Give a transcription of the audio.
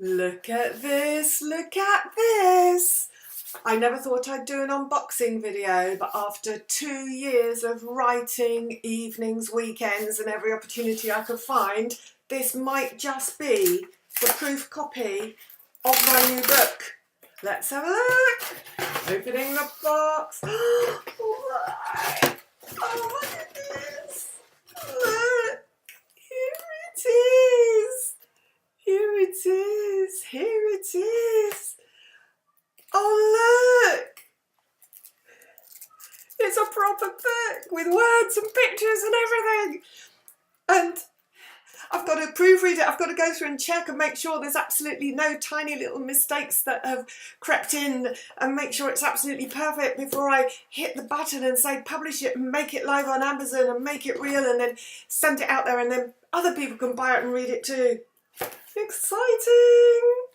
Look at this, look at this. I never thought I'd do an unboxing video, but after 2 years of writing evenings, weekends and every opportunity I could find, this might just be the proof copy of my new book. Let's have a look. Opening the box. Oh my goodness. Look. Here it is. Here it is. Here it is. Oh look. It's a proper book with words and pictures and everything. And I've got to proofread it, I've got to go through and check and make sure there's absolutely no tiny little mistakes that have crept in, and make sure it's absolutely perfect before I hit the button and say publish it and make it live on Amazon and make it real and then send it out there, and then other people can buy it and read it too. Exciting!